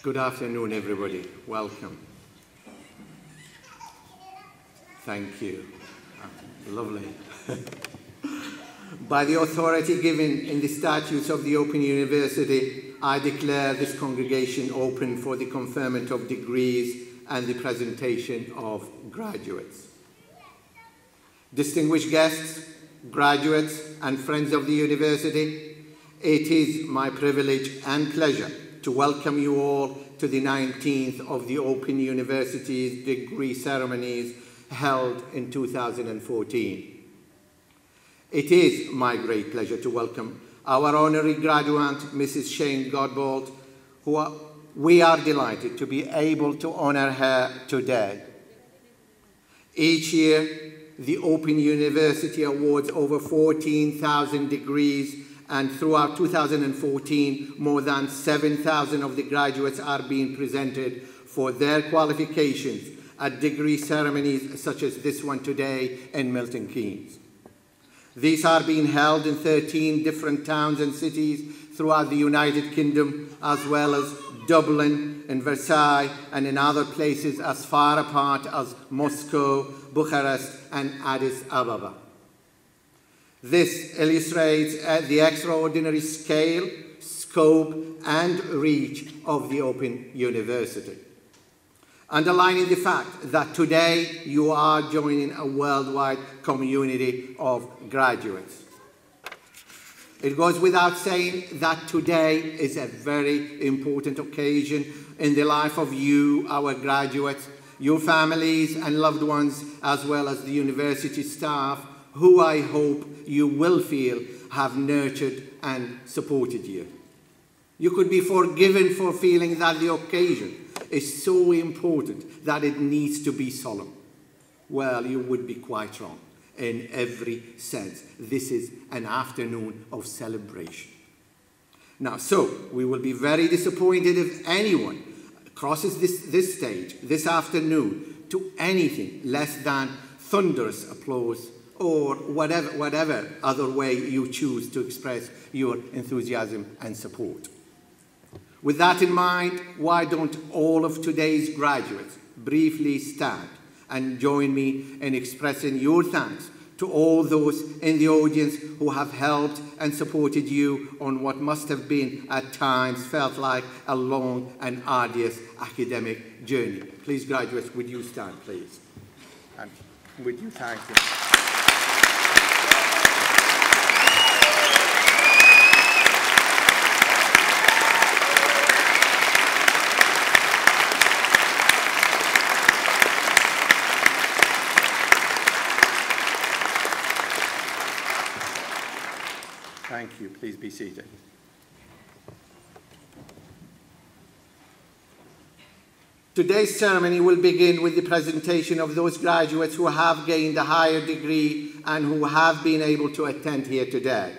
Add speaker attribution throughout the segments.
Speaker 1: Good afternoon, everybody. Welcome. Thank you. Lovely. By the authority given in the statutes of the Open University, I declare this congregation open for the conferment of degrees and the presentation of graduates. Distinguished guests, graduates, and friends of the university, it is my privilege and pleasure to welcome you all to the 19th of the Open University's degree ceremonies held in 2014. It is my great pleasure to welcome our honorary graduate, Mrs. Shane Godbolt, we are delighted to be able to honor her today. Each year, the Open University awards over 14,000 degrees, and throughout 2014, more than 7,000 of the graduates are being presented for their qualifications at degree ceremonies such as this one today in Milton Keynes. These are being held in 13 different towns and cities throughout the United Kingdom, as well as Dublin and Versailles, and in other places as far apart as Moscow, Bucharest, and Addis Ababa. This illustrates the extraordinary scale, scope, and reach of the Open University, underlining the fact that today you are joining a worldwide community of graduates. It goes without saying that today is a very important occasion in the life of you, our graduates, your families and loved ones, as well as the university staff, who I hope you will feel have nurtured and supported you. You could be forgiven for feeling that the occasion is so important that it needs to be solemn. Well, you would be quite wrong in every sense. This is an afternoon of celebration. Now, so we will be very disappointed if anyone crosses this stage this afternoon to anything less than thunderous applause or whatever other way you choose to express your enthusiasm and support. With that in mind, why don't all of today's graduates briefly stand and join me in expressing your thanks to all those in the audience who have helped and supported you on what must have been at times felt like a long and arduous academic journey. Please, graduates, would you stand, please? And would you thank them? Thank you. Please be seated. Today's ceremony will begin with the presentation of those graduates who have gained a higher degree and who have been able to attend here today.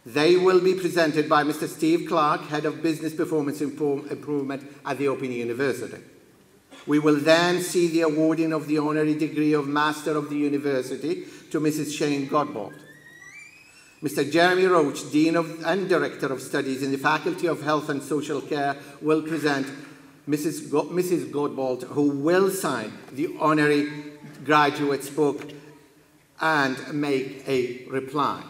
Speaker 1: They will be presented by Mr. Steve Clark, Head of Business Performance Improvement at the Open University. We will then see the awarding of the honorary degree of Master of the University to Mrs. Shane Godbolt. Mr. Jeremy Roach, Dean and Director of Studies in the Faculty of Health and Social Care, will present Mrs. Godbolt, who will sign the honorary graduate's book and make a reply.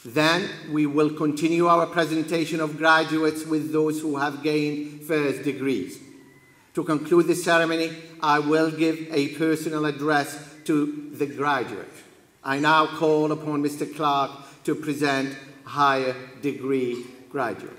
Speaker 1: Then we will continue our presentation of graduates with those who have gained first degrees. To conclude the ceremony, I will give a personal address to the graduate. I now call upon Mr. Clark to present higher degree graduates.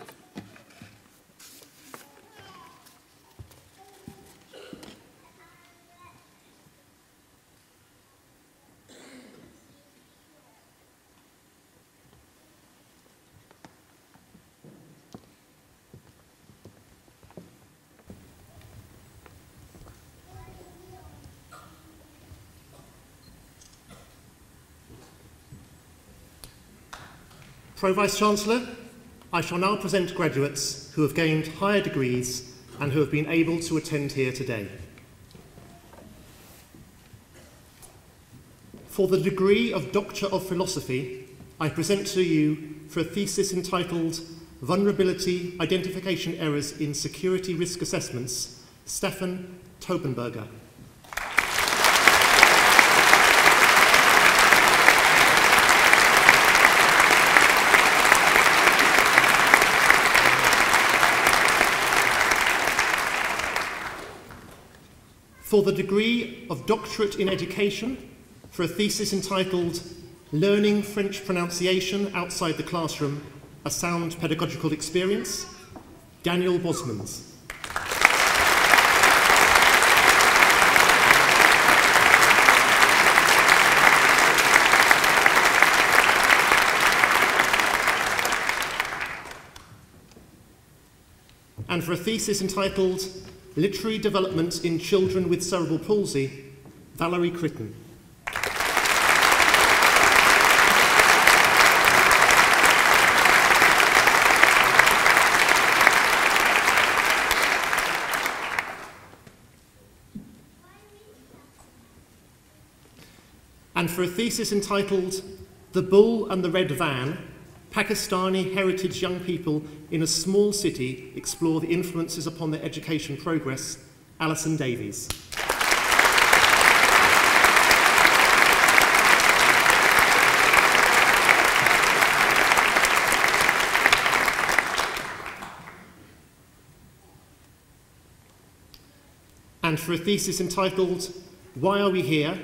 Speaker 2: Pro-Vice-Chancellor, I shall now present graduates who have gained higher degrees and who have been able to attend here today. For the degree of Doctor of Philosophy, I present to you for a thesis entitled Vulnerability Identification Errors in Security Risk Assessments, Stefan Tobenberger. For the degree of Doctorate in Education, for a thesis entitled Learning French Pronunciation Outside the Classroom, A Sound Pedagogical Experience, Daniel Bosmans. And for a thesis entitled Literary Development in Children with Cerebral Palsy, Valerie Critton. And for a thesis entitled The Bull and the Red Van, Pakistani heritage young people in a small city explore the influences upon their education progress, Alison Davies. And for a thesis entitled Why Are We Here?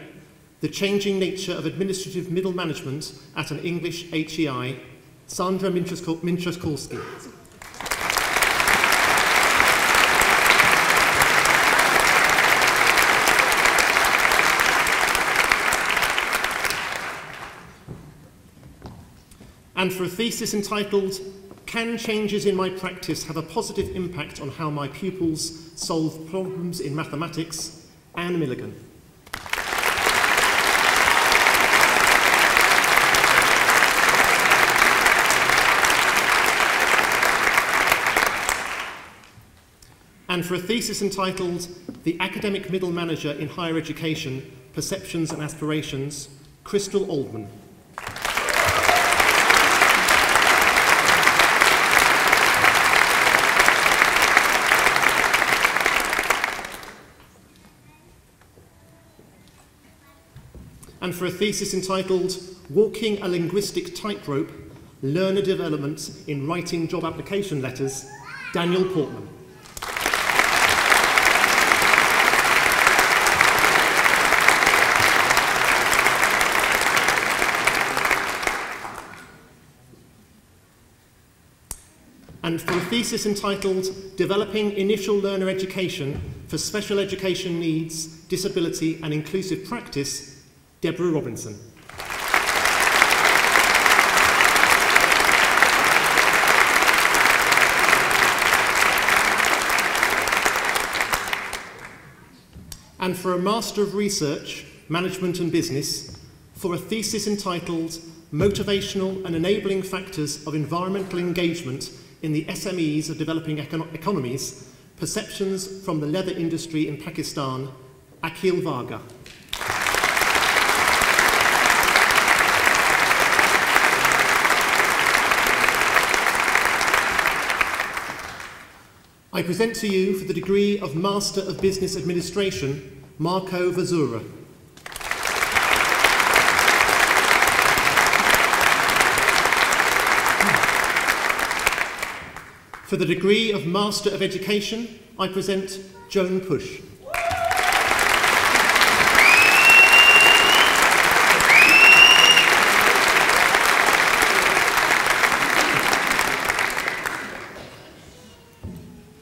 Speaker 2: The Changing Nature of Administrative Middle Management at an English HEI, Sandra Mintraskolski. And for a thesis entitled Can Changes in My Practice Have a Positive Impact on How My Pupils Solve Problems in Mathematics, Anne Milligan. And for a thesis entitled The Academic Middle Manager in Higher Education, Perceptions and Aspirations, Crystal Oldman. And for a thesis entitled Walking a Linguistic Tightrope, Learner Development in Writing Job Application Letters, Daniel Portman. And for a thesis entitled Developing Initial Learner Education for Special Education Needs, Disability and Inclusive Practice, Deborah Robinson. And for a Master of Research, Management and Business, for a thesis entitled Motivational and Enabling Factors of Environmental Engagement in the SMEs of Developing Economies, Perceptions from the Leather Industry in Pakistan, Akhil Varga. I present to you for the degree of Master of Business Administration, Marco Vazura. For the degree of Master of Education, I present Joan Push.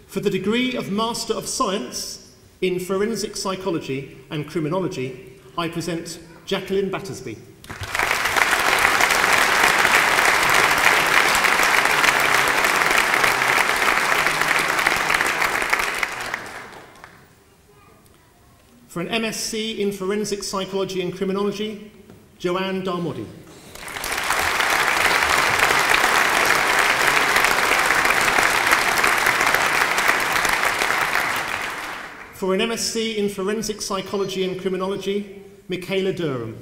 Speaker 2: For the degree of Master of Science in Forensic Psychology and Criminology, I present Jacqueline Battersby. For an MSc in Forensic Psychology and Criminology, Joanne Darmody. For an MSc in Forensic Psychology and Criminology, Michaela Durham.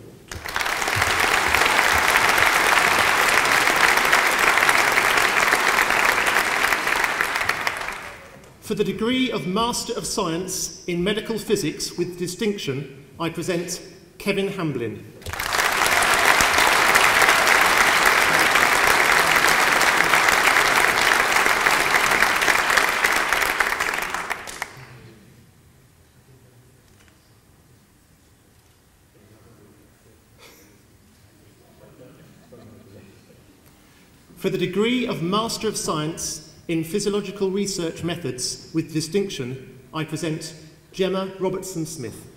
Speaker 2: For the degree of Master of Science in Medical Physics with distinction, I present Kevin Hamblin. For the degree of Master of Science in Physiological Research Methods with distinction, I present Gemma Robertson-Smith.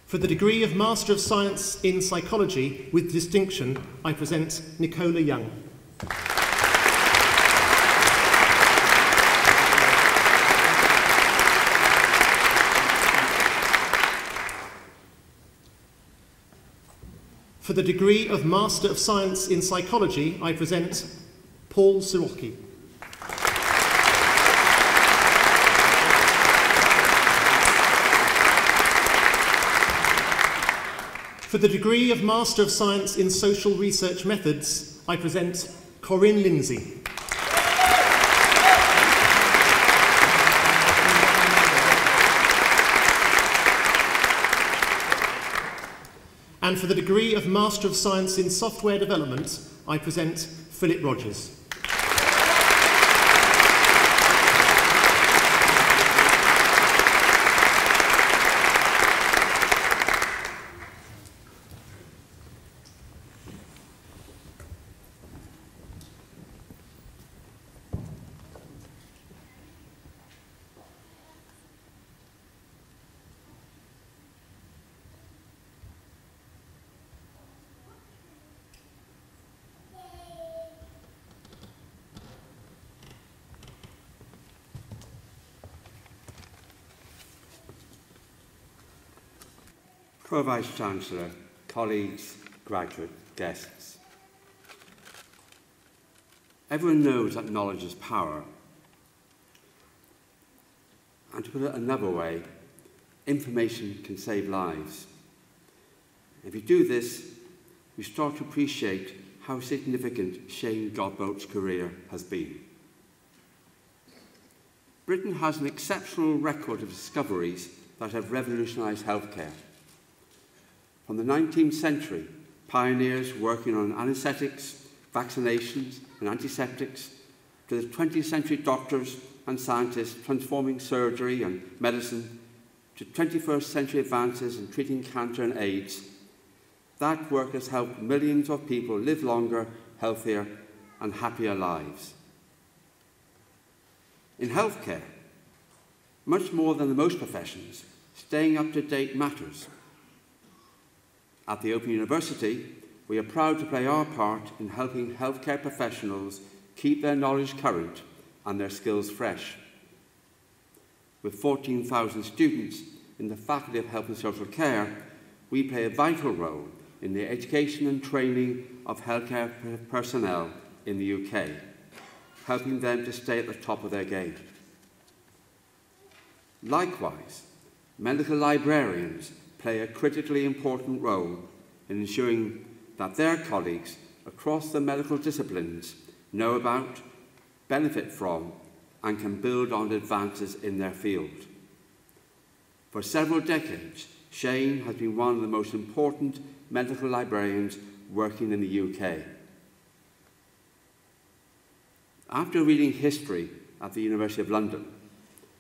Speaker 2: For the degree of Master of Science in Psychology with distinction, I present Nicola Young. For the degree of Master of Science in Psychology, I present Paul Sirocki. For the degree of Master of Science in Social Research Methods, I present Corinne Lindsay. And for the degree of Master of Science in Software Development, I present Philip Rogers.
Speaker 3: Pro-Vice-Chancellor, colleagues, graduate, guests. Everyone knows that knowledge is power. And to put it another way, information can save lives. If you do this, you start to appreciate how significant Shane Godbolt's career has been. Britain has an exceptional record of discoveries that have revolutionised healthcare. From the 19th century, pioneers working on anaesthetics, vaccinations and antiseptics, to the 20th century doctors and scientists transforming surgery and medicine, to 21st century advances in treating cancer and AIDS, that work has helped millions of people live longer, healthier and happier lives. In healthcare, much more than in most professions, staying up to date matters. At the Open University, we are proud to play our part in helping healthcare professionals keep their knowledge current and their skills fresh. With 14,000 students in the Faculty of Health and Social Care, we play a vital role in the education and training of healthcare personnel in the UK, helping them to stay at the top of their game. Likewise, medical librarians play a critically important role in ensuring that their colleagues across the medical disciplines know about, benefit from, and can build on advances in their field. For several decades, Shane has been one of the most important medical librarians working in the UK. After reading history at the University of London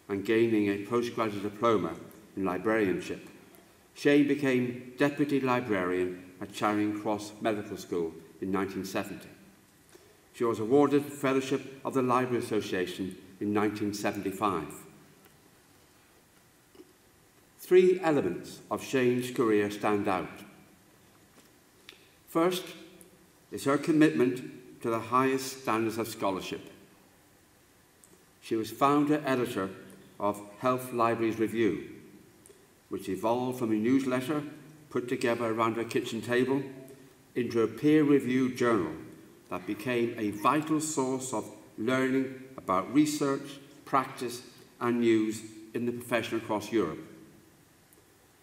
Speaker 3: and gaining a postgraduate diploma in librarianship, Shane became Deputy Librarian at Charing Cross Medical School in 1970. She was awarded Fellowship of the Library Association in 1975. Three elements of Shane's career stand out. First is her commitment to the highest standards of scholarship. She was founder-editor of Health Libraries Review, which evolved from a newsletter put together around her kitchen table into a peer-reviewed journal that became a vital source of learning about research, practice, and news in the profession across Europe.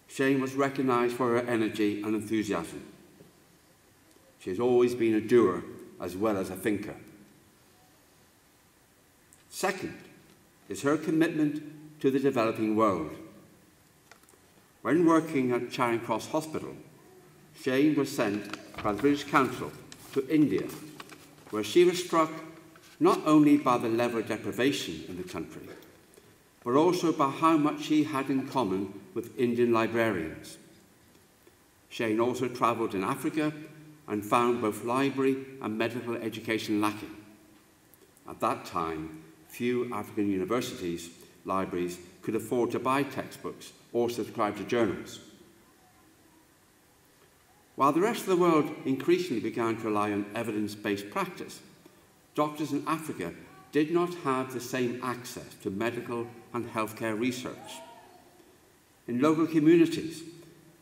Speaker 3: Shane was recognised for her energy and enthusiasm. She has always been a doer as well as a thinker. Second is her commitment to the developing world. When working at Charing Cross Hospital, Shane was sent by the British Council to India, where she was struck not only by the level of deprivation in the country, but also by how much she had in common with Indian librarians. Shane also travelled in Africa and found both library and medical education lacking. At that time, few African universities, libraries, could afford to buy textbooks or subscribe to journals. While the rest of the world increasingly began to rely on evidence-based practice, doctors in Africa did not have the same access to medical and healthcare research. In local communities,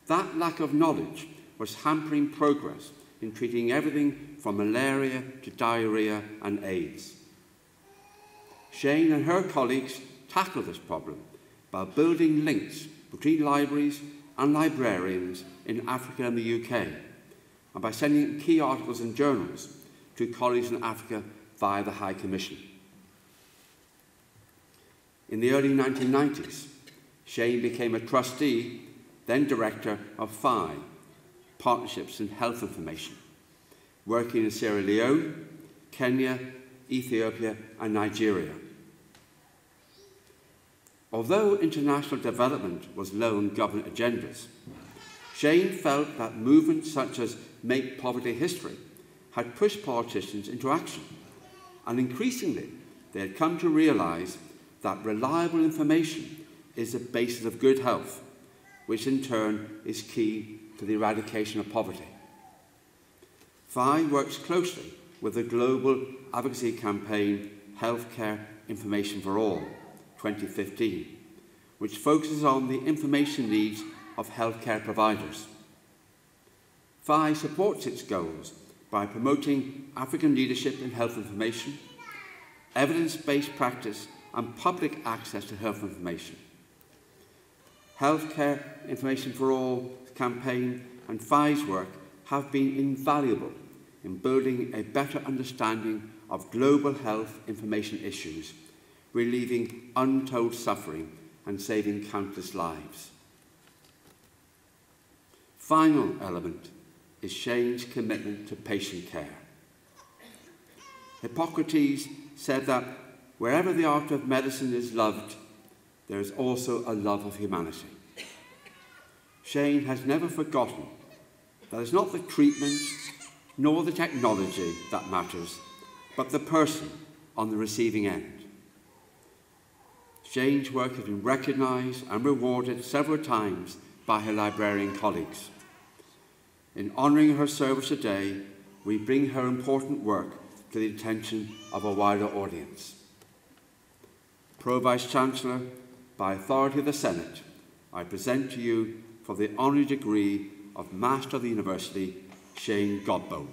Speaker 3: that lack of knowledge was hampering progress in treating everything from malaria to diarrhea and AIDS. Shane and her colleagues tackled this problem by building links between libraries and librarians in Africa and the UK, and by sending key articles in journals to colleagues in Africa via the High Commission. In the early 1990s, Shane became a trustee, then director of PHI, Partnerships in Health Information, working in Sierra Leone, Kenya, Ethiopia, and Nigeria. Although international development was low on government agendas, Shane felt that movements such as Make Poverty History had pushed politicians into action, and increasingly they had come to realise that reliable information is the basis of good health, which in turn is key to the eradication of poverty. PHI works closely with the global advocacy campaign Healthcare Information for All, 2015, which focuses on the information needs of healthcare providers. PHI supports its goals by promoting African leadership in health information, evidence-based practice, and public access to health information. Healthcare Information for All campaign and PHI's work have been invaluable in building a better understanding of global health information issues, relieving untold suffering and saving countless lives. Final element is Shane's commitment to patient care. Hippocrates said that wherever the art of medicine is loved, there is also a love of humanity. Shane has never forgotten that it's not the treatment nor the technology that matters, but the person on the receiving end. Shane's work has been recognised and rewarded several times by her librarian colleagues. In honouring her service today, we bring her important work to the attention of a wider audience. Pro-Vice-Chancellor, by authority of the Senate, I present to you for the honorary degree of Master of the University, Shane Godbolt.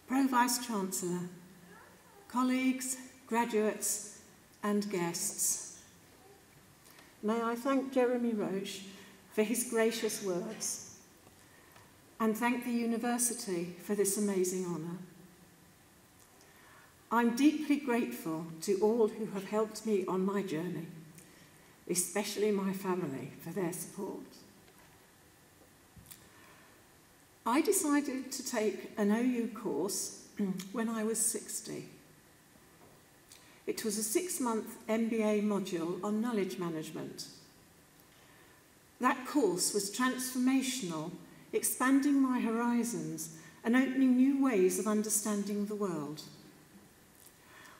Speaker 4: Pro-Vice-Chancellor, colleagues, graduates and guests, may I thank Jeremy Roche for his gracious words and thank the University for this amazing honour. I'm deeply grateful to all who have helped me on my journey, especially my family for their support. I decided to take an OU course when I was 60. It was a 6-month MBA module on knowledge management. That course was transformational, expanding my horizons and opening new ways of understanding the world.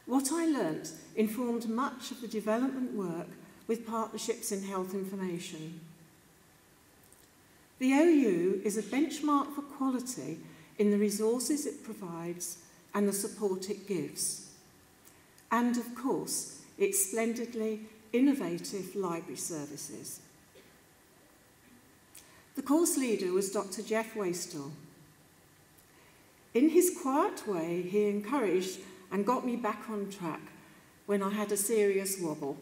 Speaker 4: What I learnt informed much of the development work with partnerships in health information. The OU is a benchmark for quality in the resources it provides and the support it gives. And, of course, its splendidly innovative library services. The course leader was Dr. Jeff Wastel. In his quiet way, he encouraged and got me back on track when I had a serious wobble.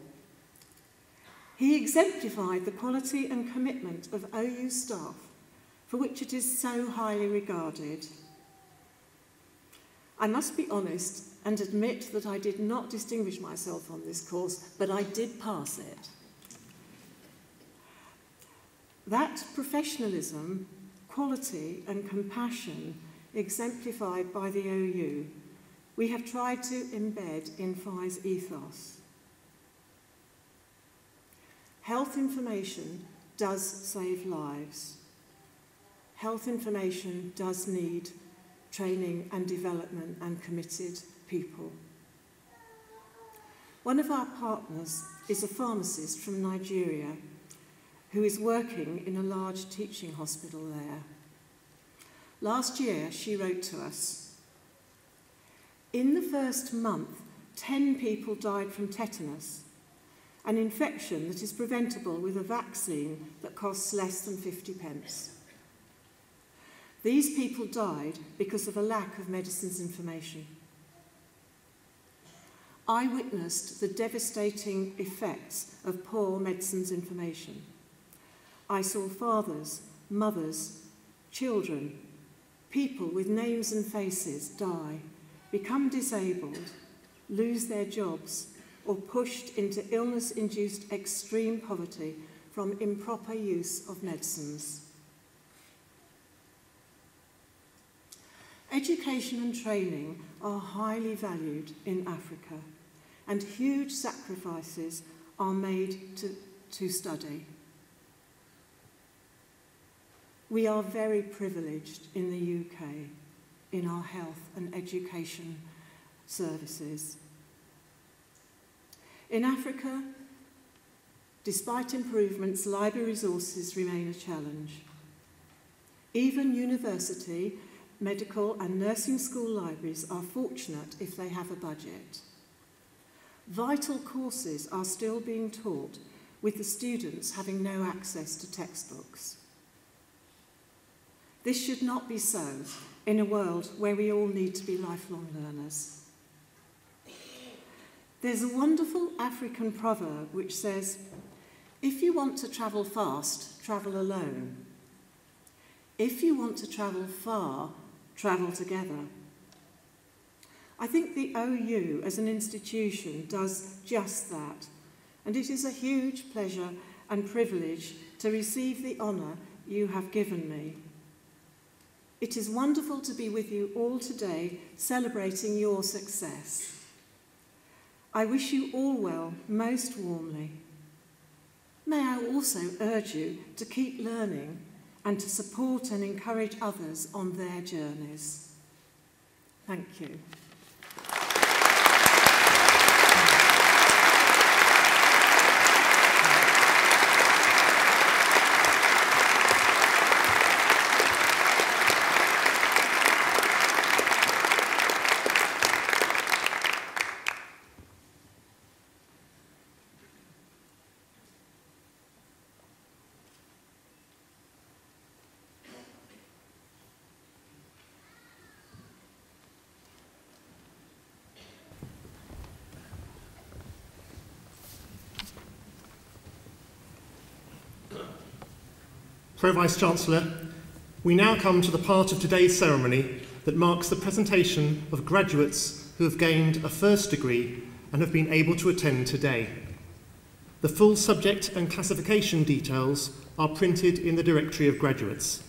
Speaker 4: He exemplified the quality and commitment of OU staff, for which it is so highly regarded. I must be honest and admit that I did not distinguish myself on this course, but I did pass it. That professionalism, quality and compassion exemplified by the OU, we have tried to embed in PHI's ethos. Health information does save lives. Health information does need training and development and committed people. One of our partners is a pharmacist from Nigeria who is working in a large teaching hospital there. Last year, she wrote to us, "In the first month, 10 people died from tetanus, an infection that is preventable with a vaccine that costs less than 50 pence. These people died because of a lack of medicines information. I witnessed the devastating effects of poor medicines information. I saw fathers, mothers, children, people with names and faces die, become disabled, lose their jobs, or pushed into illness-induced extreme poverty from improper use of medicines. Education and training are highly valued in Africa, and huge sacrifices are made to study. We are very privileged in the UK in our health and education services. In Africa, despite improvements, library resources remain a challenge. Even university, medical and nursing school libraries are fortunate if they have a budget. Vital courses are still being taught, with the students having no access to textbooks. This should not be so in a world where we all need to be lifelong learners. There's a wonderful African proverb which says, "If you want to travel fast, travel alone. If you want to travel far, travel together." I think the OU as an institution does just that, and it is a huge pleasure and privilege to receive the honour you have given me. It is wonderful to be with you all today, celebrating your success. I wish you all well, most warmly. May I also urge you to keep learning and to support and encourage others on their journeys. Thank you.
Speaker 2: Pro-Vice-Chancellor, we now come to the part of today's ceremony that marks the presentation of graduates who have gained a first degree and have been able to attend today. The full subject and classification details are printed in the Directory of Graduates.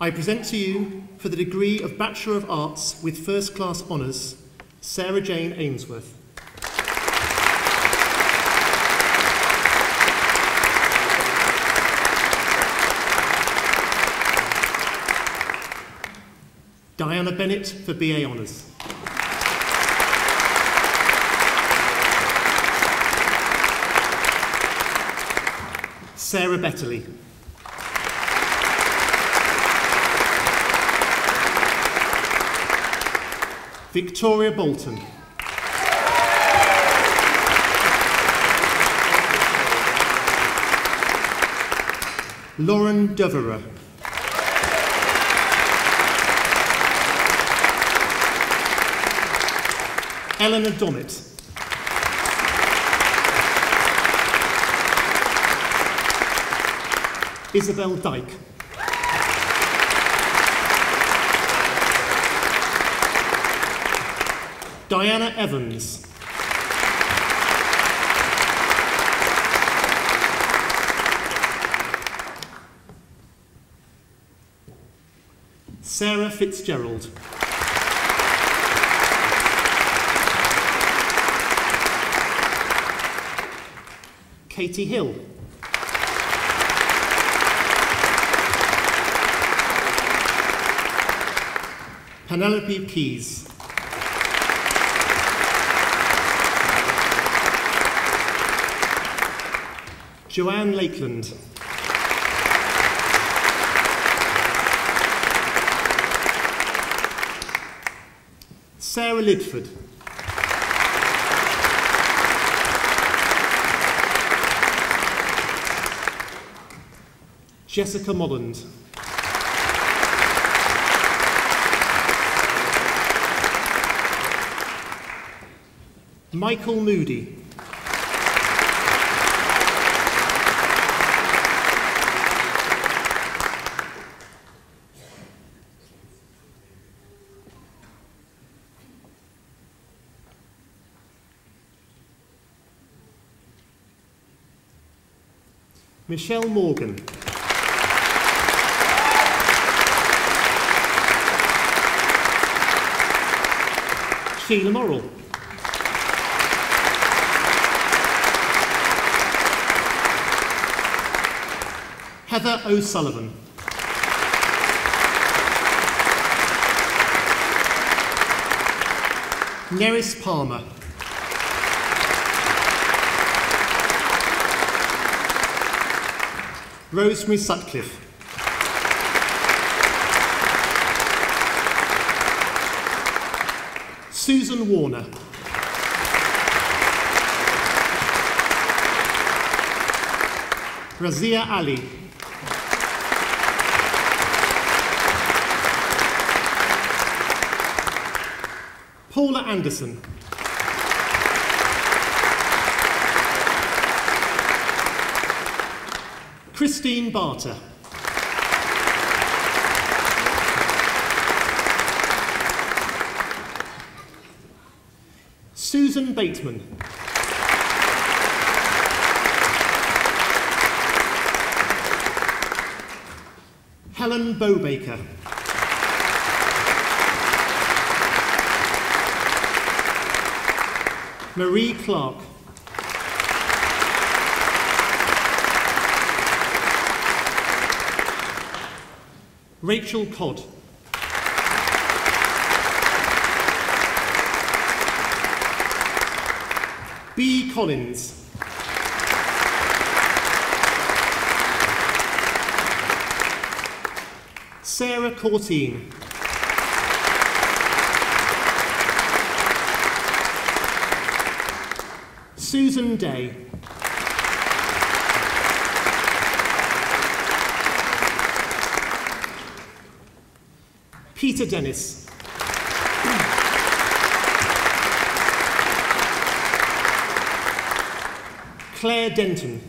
Speaker 2: I present to you, for the degree of Bachelor of Arts with First Class Honours, Sarah Jane Ainsworth. Diana Bennett for BA Honours. Sarah Betterley. Victoria Bolton. Lauren Devereux. Eleanor Donnet. Isabel Dyke. Diana Evans. Sarah Fitzgerald. Katie Hill. Penelope Keyes. Joanne Lakeland. Sarah Lidford. Jessica Molland. Michael Moody. Michelle Morgan. Sheila Morrell. Heather O'Sullivan. Neris Palmer. Rosemary Sutcliffe. Susan Warner. Razia Ali. Paula Anderson. Christine Barter. Susan Bateman. Helen Bowbaker. Marie Clark. Rachel Codd. B. Collins. Sarah Courtine. Susan Day. Peter Dennis. Claire Denton.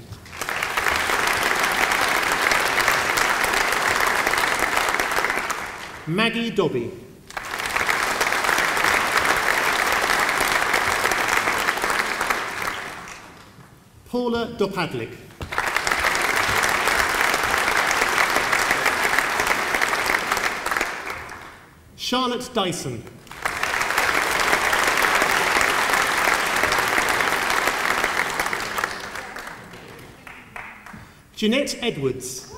Speaker 2: Maggie Dobby. Paula Dopadlik. Charlotte Dyson. Jeanette Edwards.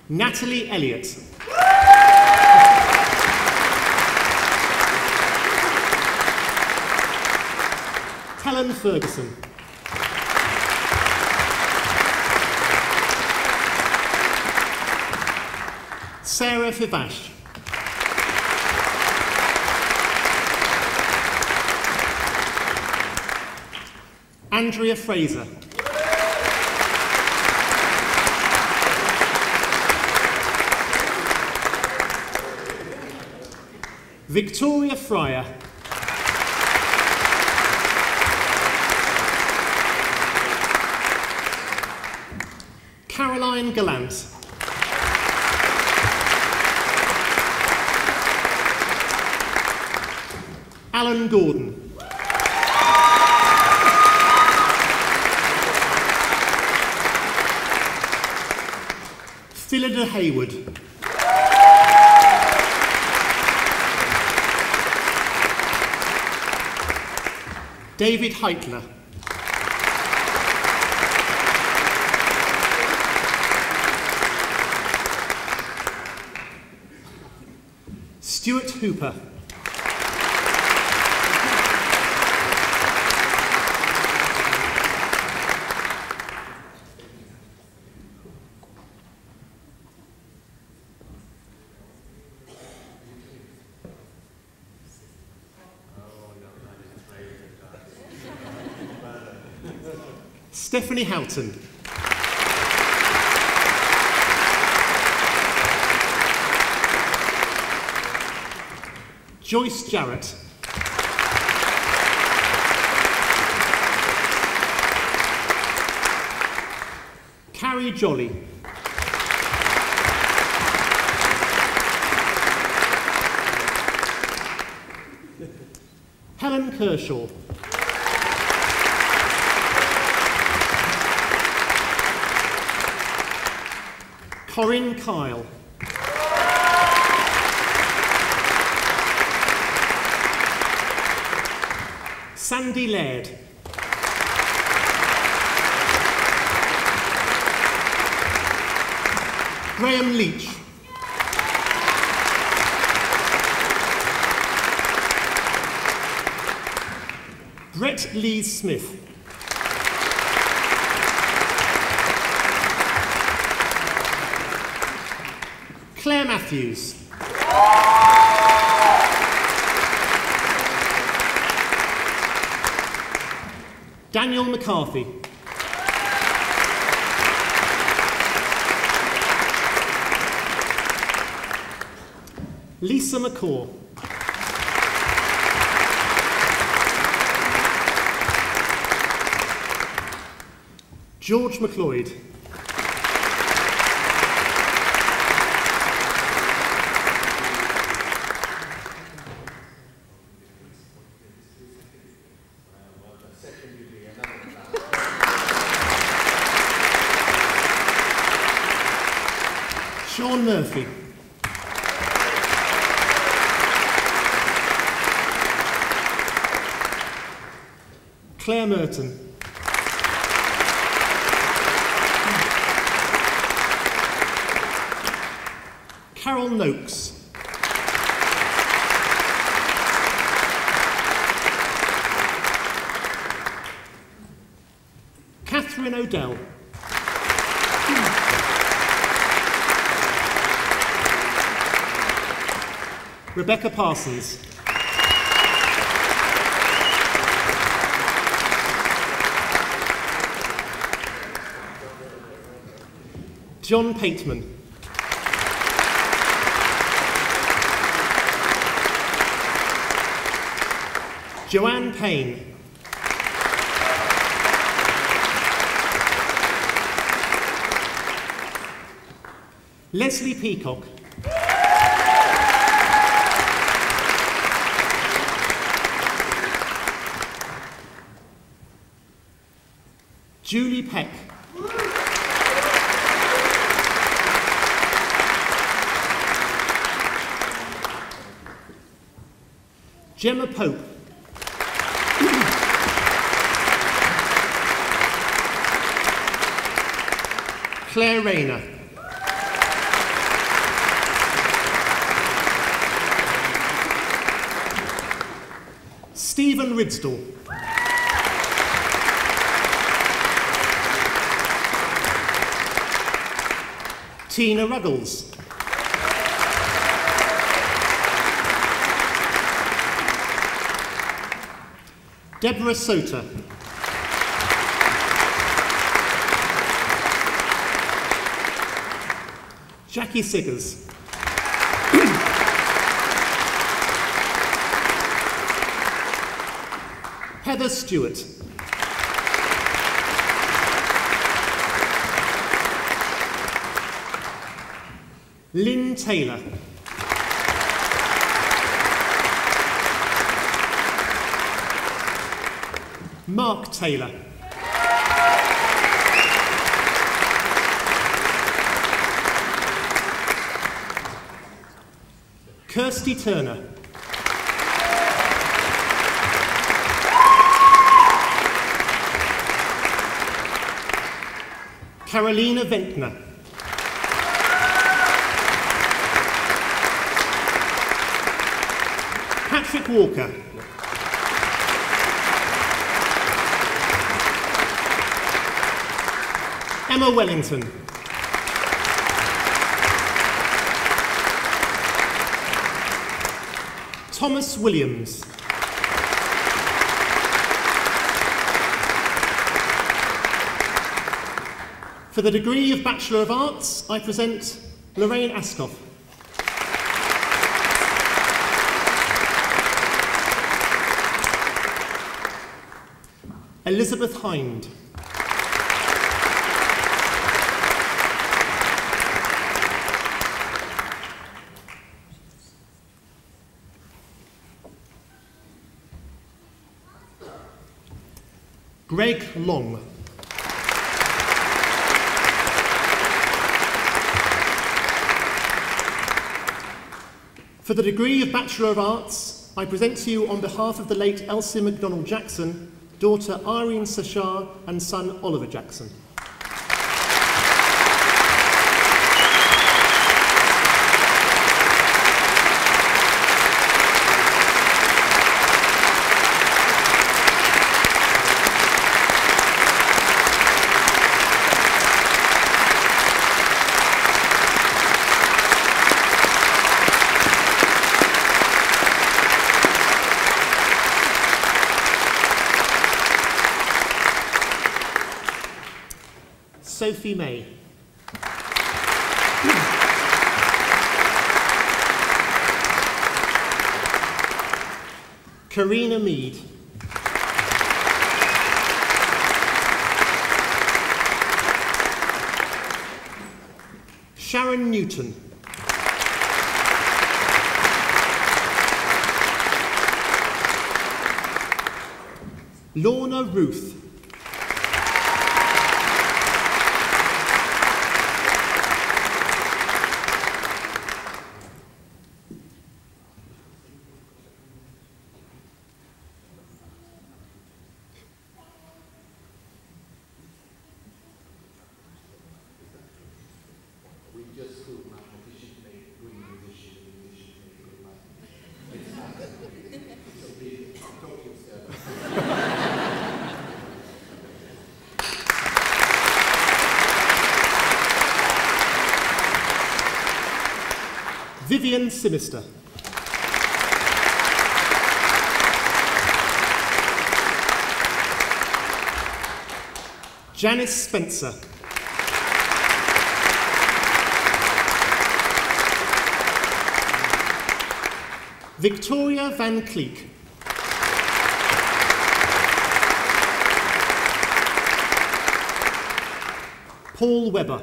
Speaker 2: Natalie Elliott. Helen Ferguson. Sarah Fivash. Andrea Fraser. Victoria Fryer. Caroline Gallant. Alan Gordon. Phillida Hayward. David Heitler. Stuart Hooper. Stephanie Houghton. Joyce Jarrett. Carrie Jolly. Helen Kershaw. Corinne Kyle. Sandy Laird. Graham Leach. Brett Lee Smith. Claire Matthews. Daniel McCarthy. Lisa McCaw. George McLeod. Sean Murphy. Claire Merton. Carol Noakes. Catherine Odell. Rebecca Parsons. John Pateman. Joanne Payne. Leslie Peacock. Julie Peck. Gemma Pope. Claire Rayner. Stephen Ridsdale. Tina Ruggles. Deborah Sota. Jackie Siggers. Heather Stewart. Lynn Taylor. Mark Taylor. Kirsty Turner. Carolina Ventner. Patrick Walker. Emma Wellington. Thomas Williams. For the degree of Bachelor of Arts, I present Lorraine Askoff. Elizabeth Hind. Greg Long. For the degree of Bachelor of Arts, I present to you on behalf of the late Elsie MacDonald Jackson, daughter Irene Sachar and son Oliver Jackson. Sophie May. Karina Mead. Sharon Newton. Lorna Ruth. Vivian Sinister. Janice Spencer. Victoria Van Cleek. Paul Webber.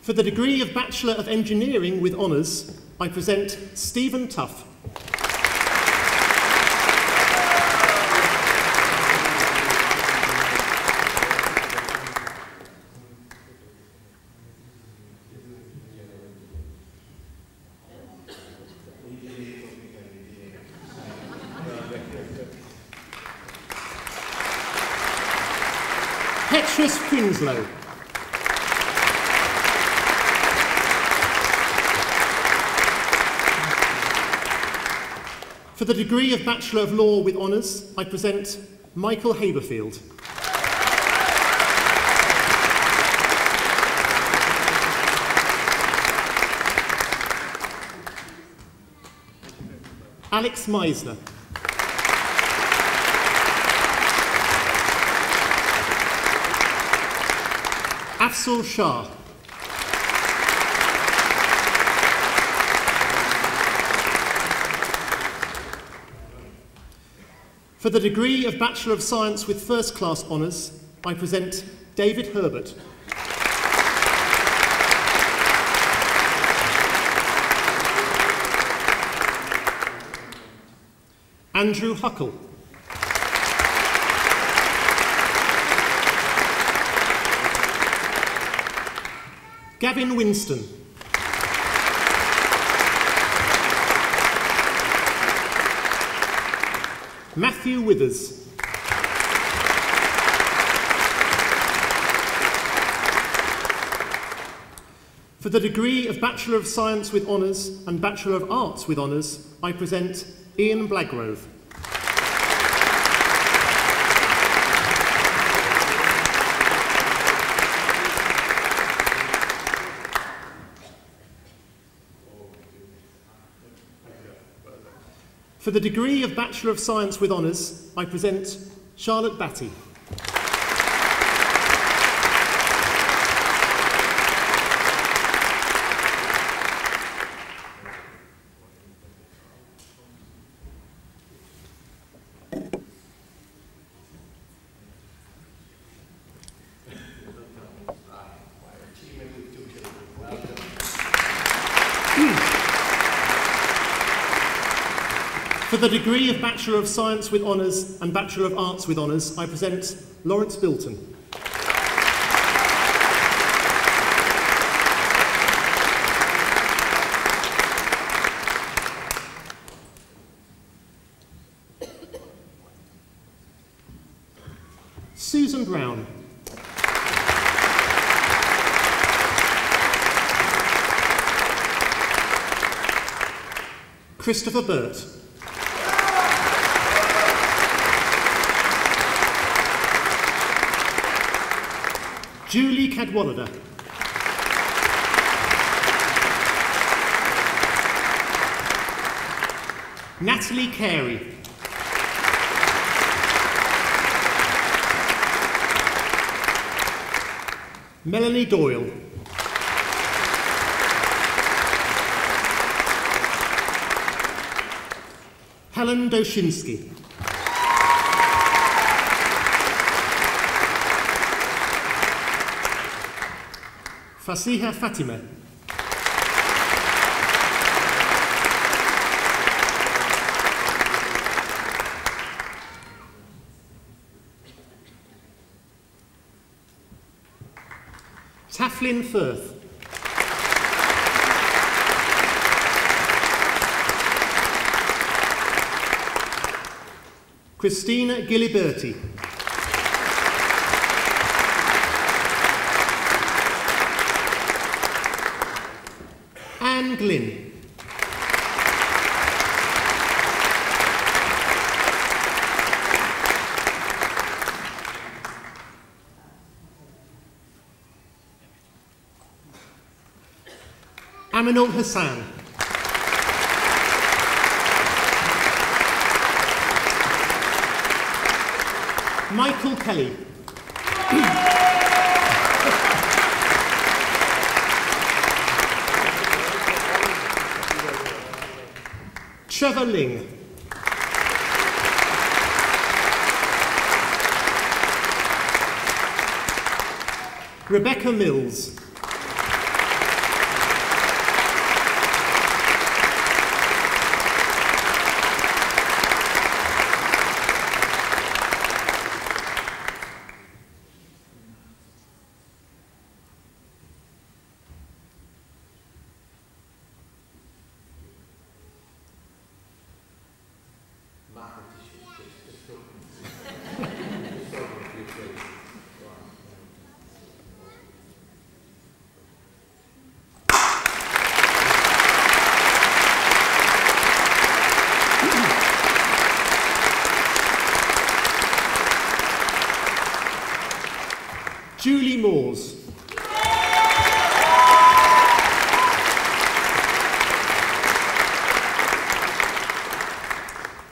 Speaker 2: For the degree of Bachelor of Engineering with Honours, I present Stephen Tuff. Beatrice Prinsloo. For the degree of Bachelor of Law with Honours, I present Michael Haberfield. Alex Meisner. Afzal Shah. For the degree of Bachelor of Science with First Class Honours, I present David Herbert. Andrew Huckle. Gavin Winston. Matthew Withers. For the degree of Bachelor of Science with Honours and Bachelor of Arts with Honours, I present Ian Blagrove. For the degree of Bachelor of Science with Honours, I present Charlotte Batty. For the degree of Bachelor of Science with Honours and Bachelor of Arts with Honours, I present Lawrence Bilton. Susan Brown. Christopher Burt. Julie Cadwallader. Natalie Carey. Melanie Doyle. Helen Doshinsky. Fasiha Fatima. Taflin Firth. Christina Giliberti. Anne Glynn. Aminul Hassan. Michael Kelly. Trevor Ling. Rebecca Mills.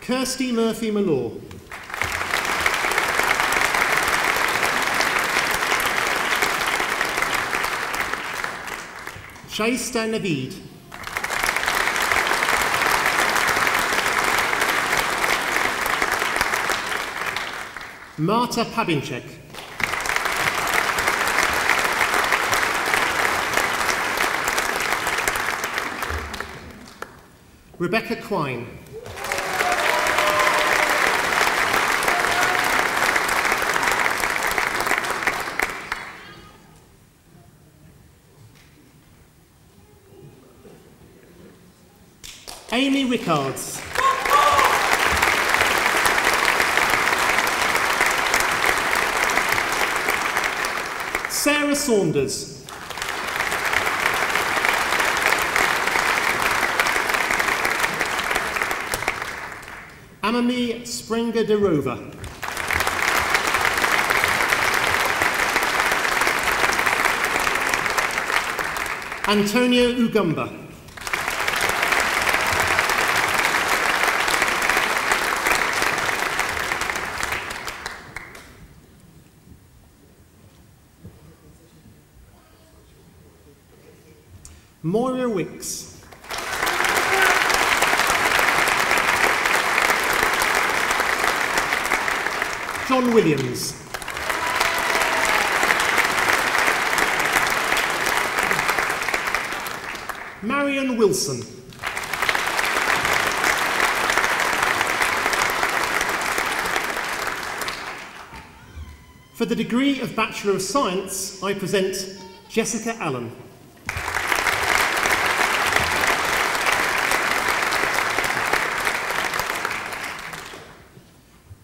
Speaker 2: Kirsty Murphy-Malore. Shaista Naveed. Marta Pabinchek. Rebecca Quine. Amy Rickards. Sarah Saunders. Amami Sprenger de Rover. Antonio Ugumba. Moira Wicks. John Williams. Marion Wilson. For the degree of Bachelor of Science, I present Jessica Allen.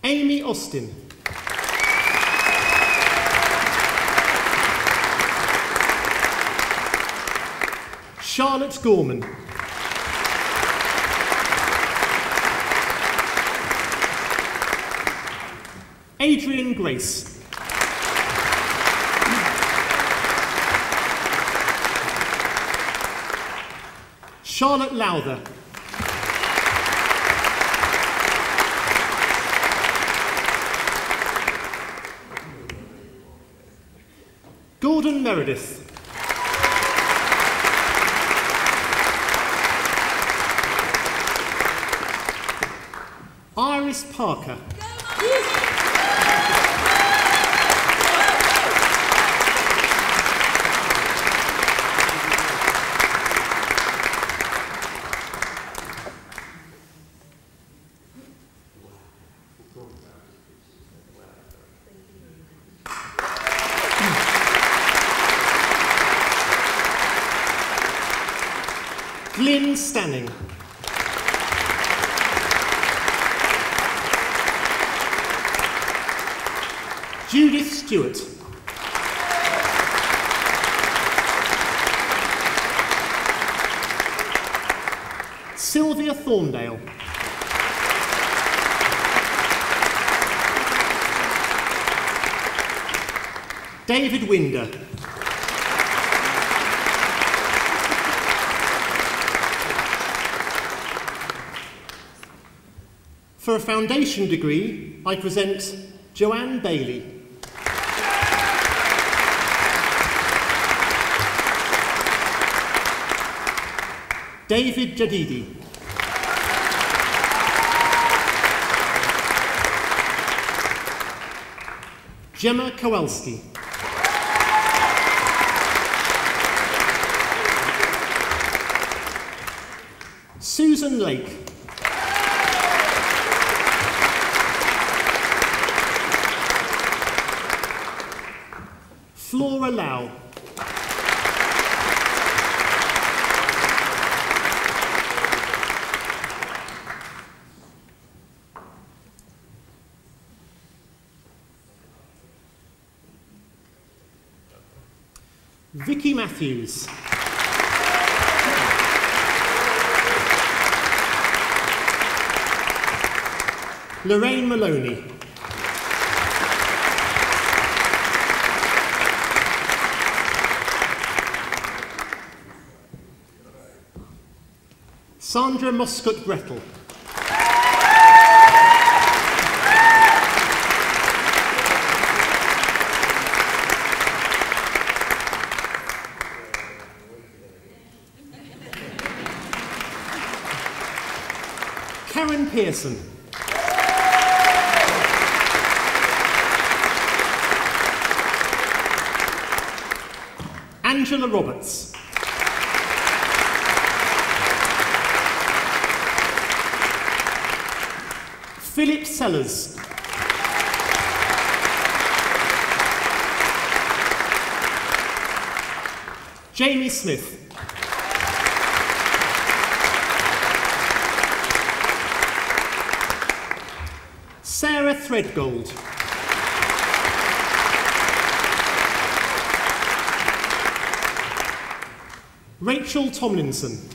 Speaker 2: Amy Austin. Charlotte Gorman. Adrian Grace. Charlotte Lowther. Gordon Meredith. Iris Parker. Glyn Stanning. Judith Stewart. Sylvia Thorndale. David Winder. For a foundation degree, I present Joanne Bailey. David Jadidi. Gemma Kowalski. Susan Lake. Flora Lau. Vicky Matthews. Lorraine Maloney. Sandra Moscott Gretel. Karen Pearson. Angela Roberts. Philip Sellers. Jamie Smith. Sarah Threadgold. Rachel Tomlinson.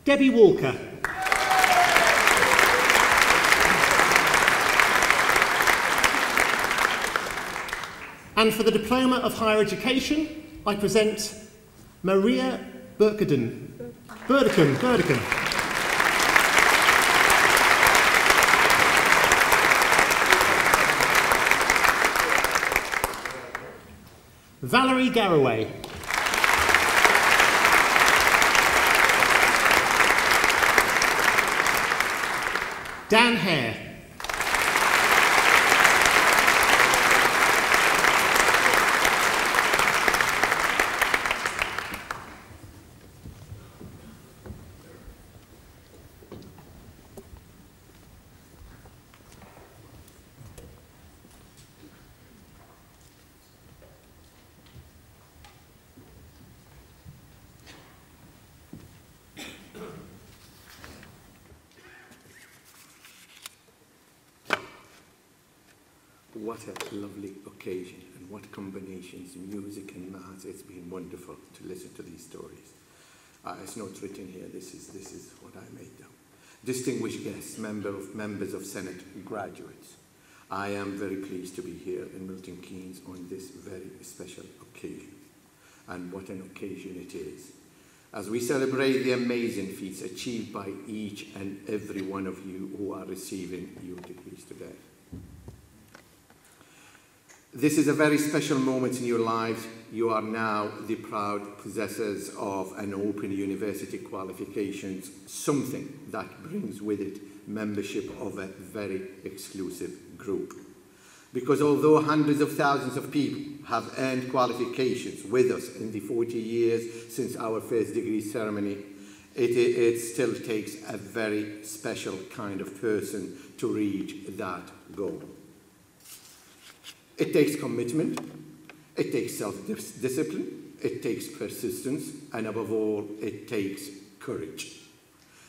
Speaker 2: Debbie Walker. And for the Diploma of Higher Education, I present Maria Burdekin. Valerie Garraway. Dan Hare.
Speaker 1: What a lovely occasion, and what combinations, music and maths. It's been wonderful to listen to these stories. It's not written here, this is what I made down. Distinguished guests, members of Senate, graduates, I am very pleased to be here in Milton Keynes on this very special occasion. And what an occasion it is, as we celebrate the amazing feats achieved by each and every one of you who are receiving your degrees today. This is a very special moment in your lives. You are now the proud possessors of an open university qualifications, something that brings with it membership of a very exclusive group. Because although hundreds of thousands of people have earned qualifications with us in the 40 years since our first degree ceremony, it still takes a very special kind of person to reach that goal. It takes commitment, it takes self-discipline, it takes persistence, and above all, it takes courage.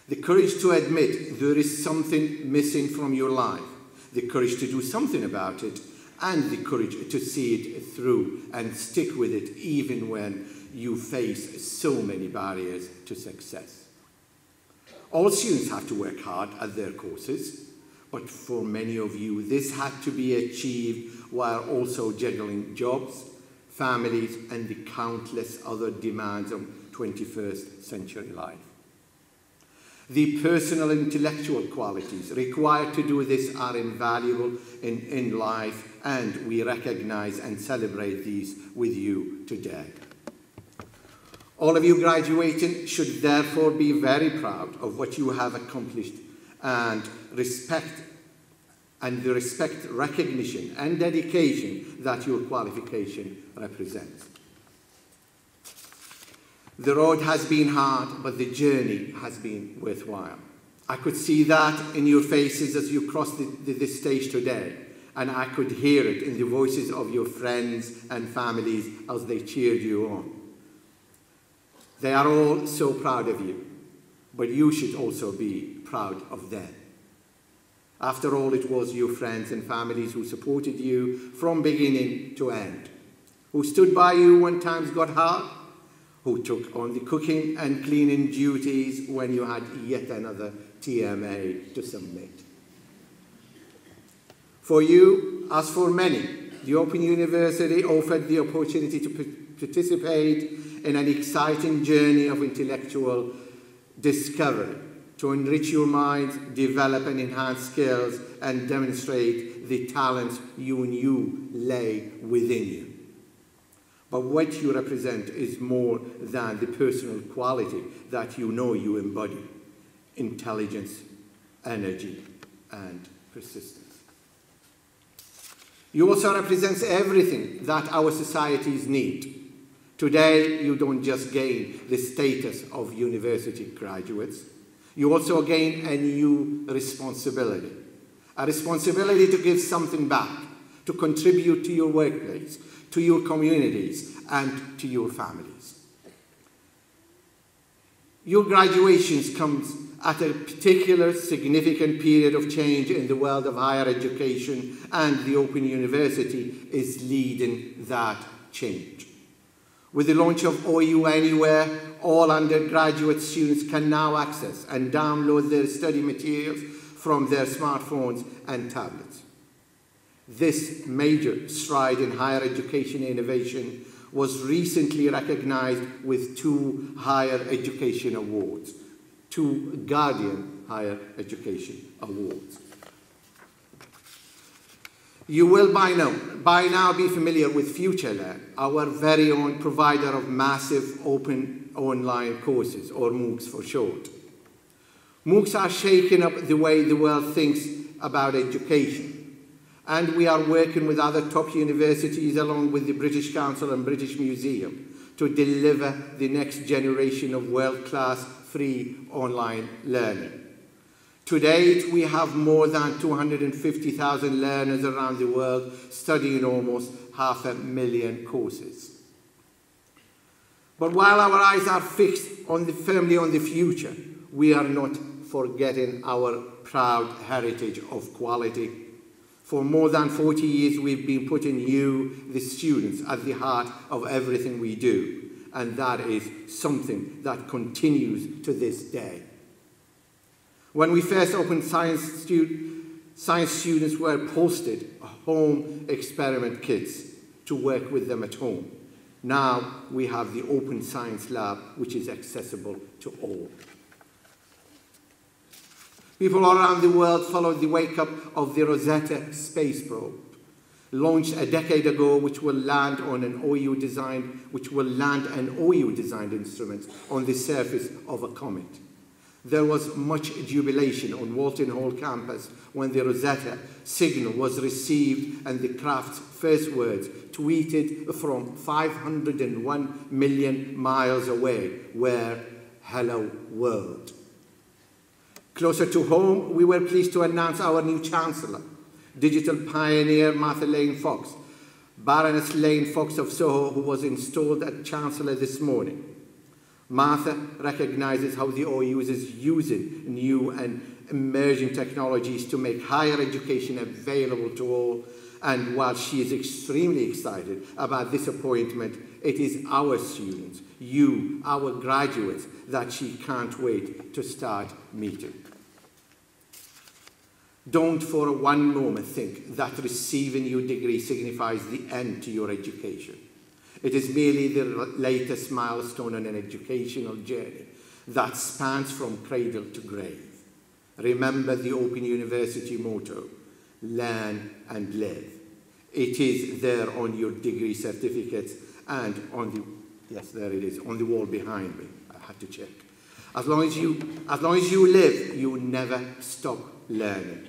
Speaker 1: The courage to admit there is something missing from your life, the courage to do something about it, and the courage to see it through and stick with it even when you face so many barriers to success. All students have to work hard at their courses, but for many of you, this had to be achieved while also juggling jobs, families, and the countless other demands of 21st century life. The personal intellectual qualities required to do this are invaluable in life, and we recognize and celebrate these with you today. All of you graduating should therefore be very proud of what you have accomplished and the respect, recognition, and dedication that your qualification represents. The road has been hard, but the journey has been worthwhile. I could see that in your faces as you crossed this stage today, and I could hear it in the voices of your friends and families as they cheered you on. They are all so proud of you, but you should also be proud of them. After all, it was your friends and families who supported you from beginning to end, who stood by you when times got hard, who took on the cooking and cleaning duties when you had yet another TMA to submit. For you, as for many, the Open University offered the opportunity to participate in an exciting journey of intellectual discovery, to enrich your minds, develop and enhance skills, and demonstrate the talents you knew lay within you. But what you represent is more than the personal quality that you know you embody: intelligence, energy, and persistence. You also represent everything that our societies need. Today, you don't just gain the status of university graduates, you also gain a new responsibility. A responsibility to give something back, to contribute to your workplace, to your communities, and to your families. Your graduations comes at a particular significant period of change in the world of higher education, and the Open University is leading that change. With the launch of OU Anywhere, all undergraduate students can now access and download their study materials from their smartphones and tablets. This major stride in higher education innovation was recently recognized with 2 higher education awards, 2 Guardian Higher Education Awards. You will by now be familiar with FutureLearn, our very own provider of massive open online courses, or MOOCs for short. MOOCs are shaking up the way the world thinks about education, and we are working with other top universities along with the British Council and British Museum to deliver the next generation of world-class free online learning. To date, we have more than 250,000 learners around the world studying almost 500,000 courses. But while our eyes are fixed firmly on the future, we are not forgetting our proud heritage of quality. For more than 40 years, we've been putting you, the students, at the heart of everything we do, and that is something that continues to this day. When we first opened science students were posted home experiment kits to work with them at home. Now we have the Open Science Lab, which is accessible to all. People all around the world followed the wake-up of the Rosetta space probe, launched a decade ago, which will land an OU-designed instrument on the surface of a comet. There was much jubilation on Walton Hall campus when the Rosetta signal was received and the craft's first words, tweeted from 501 million miles away, were "Hello World." Closer to home, we were pleased to announce our new Chancellor, digital pioneer Martha Lane Fox, Baroness Lane Fox of Soho, who was installed as Chancellor this morning. Martha recognizes how the OU is using new and emerging technologies to make higher education available to all, and while she is extremely excited about this appointment, it is our students, you, our graduates, that she can't wait to start meeting. Don't for one moment think that receiving your degree signifies the end to your education. It is merely the latest milestone on an educational journey that spans from cradle to grave. Remember the Open University motto, learn and live. It is there on your degree certificates and on the, yes, there it is, on the wall behind me. I had to check. As long as you live, you never stop learning.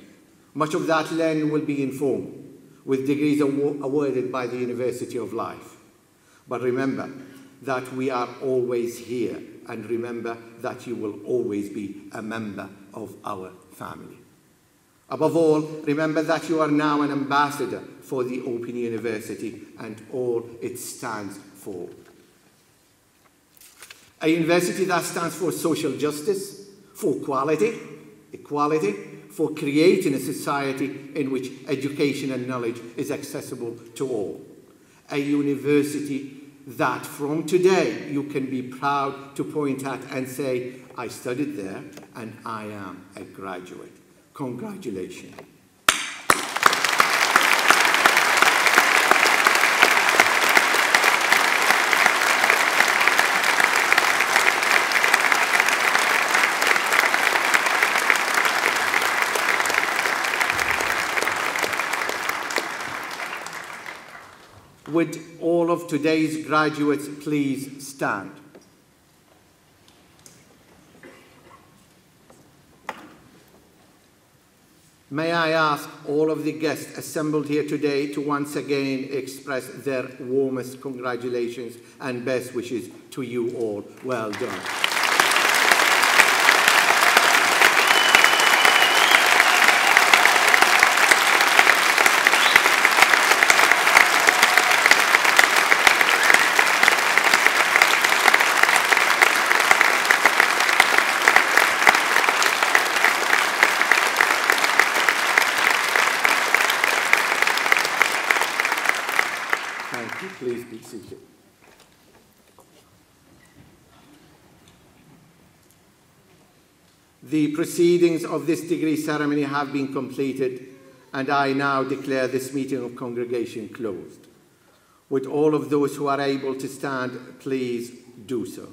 Speaker 1: Much of that learning will be informal, with degrees awarded by the University of Life. But remember that we are always here, and remember that you will always be a member of our family. Above all, remember that you are now an ambassador for the Open University and all it stands for. A university that stands for social justice, for quality, equality, for creating a society in which education and knowledge is accessible to all. A university that from today you can be proud to point at and say, I studied there and I am a graduate. Congratulations. Would all of today's graduates please stand? May I ask all of the guests assembled here today to once again express their warmest congratulations and best wishes to you all. Well done. Please be seated. The proceedings of this degree ceremony have been completed, and I now declare this meeting of congregation closed. Would all of those who are able to stand please do so?